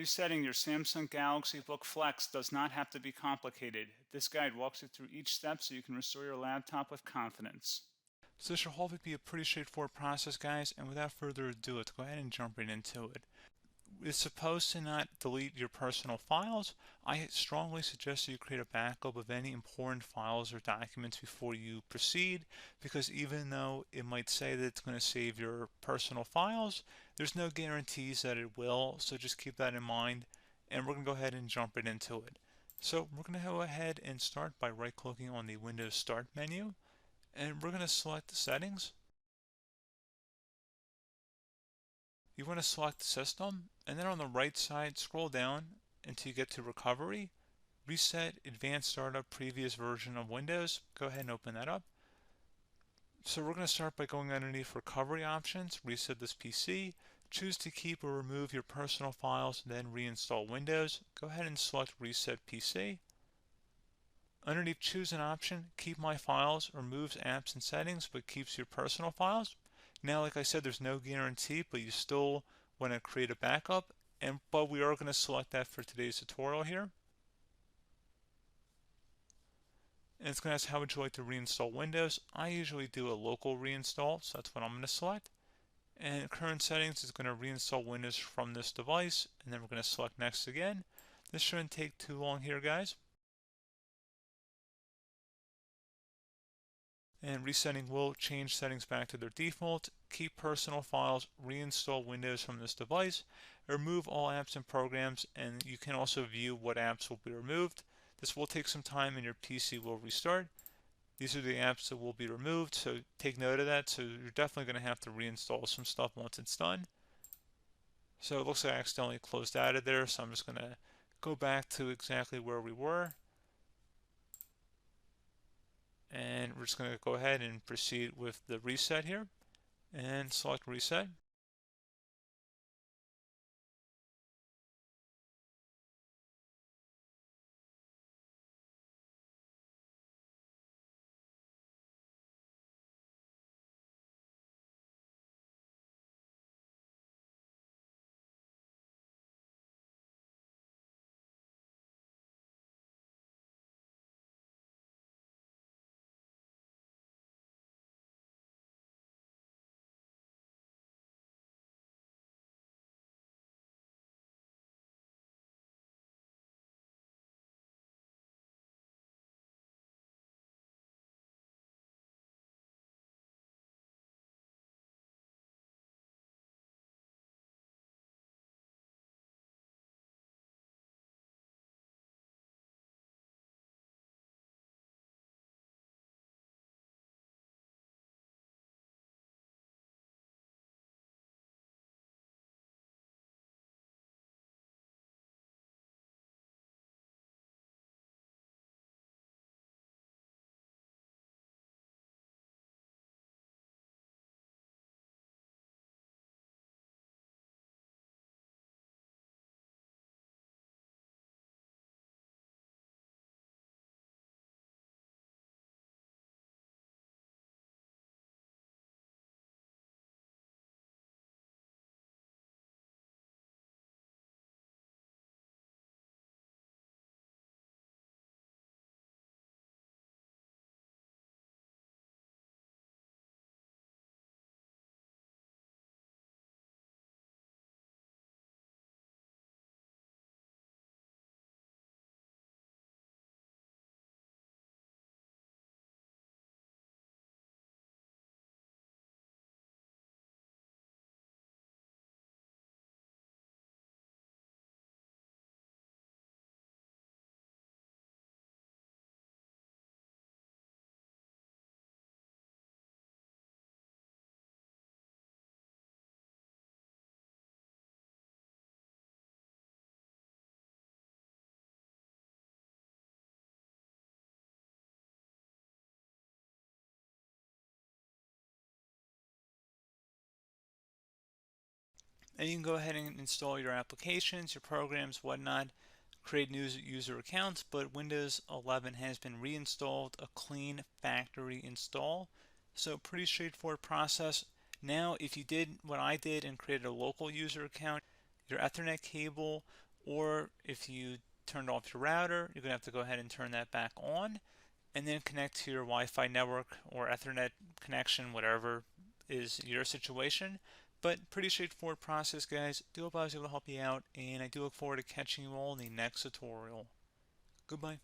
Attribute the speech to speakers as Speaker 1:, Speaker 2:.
Speaker 1: Resetting your Samsung Galaxy Book Flex does not have to be complicated. This guide walks you through each step so you can restore your laptop with confidence.
Speaker 2: So this should hopefully be a pretty straightforward process, guys, and without further ado, let's go ahead and jump right into it. It's supposed to not delete your personal files. I strongly suggest you create a backup of any important files or documents before you proceed, because even though it might say that it's going to save your personal files, there's no guarantees that it will, so just keep that in mind, and we're going to go ahead and jump right into it. So we're going to go ahead and start by right-clicking on the Windows Start menu, and we're going to select the settings. You want to select System, and then on the right side, scroll down until you get to Recovery. Reset Advanced Startup Previous Version of Windows. Go ahead and open that up. So we're going to start by going underneath Recovery Options, reset this PC. Choose to keep or remove your personal files, then reinstall Windows. Go ahead and select Reset PC. Underneath Choose an option, Keep My Files removes apps and settings but keeps your personal files. Now, like I said, there's no guarantee, but you still want to create a backup, but we are going to select that for today's tutorial here. And it's going to ask how would you like to reinstall Windows. I usually do a local reinstall, so that's what I'm going to select. And current settings is going to reinstall Windows from this device, and then we're going to select next again. This shouldn't take too long here, guys. And resetting will change settings back to their default, keep personal files, reinstall Windows from this device, remove all apps and programs, and you can also view what apps will be removed. This will take some time and your PC will restart. These are the apps that will be removed, so take note of that. So you're definitely going to have to reinstall some stuff once it's done. So it looks like I accidentally closed out of there, so I'm just going to go back to exactly where we were. And we're just going to go ahead and proceed with the reset here and select reset. And you can go ahead and install your applications, your programs, whatnot, create new user accounts, but Windows 11 has been reinstalled, a clean factory install. So pretty straightforward process. Now, if you did what I did and created a local user account, your Ethernet cable or if you turned off your router, you're going to have to go ahead and turn that back on and then connect to your Wi-Fi network or Ethernet connection, whatever is your situation. But pretty straightforward process, guys. Do hope I was able to help you out, and I do look forward to catching you all in the next tutorial. Goodbye.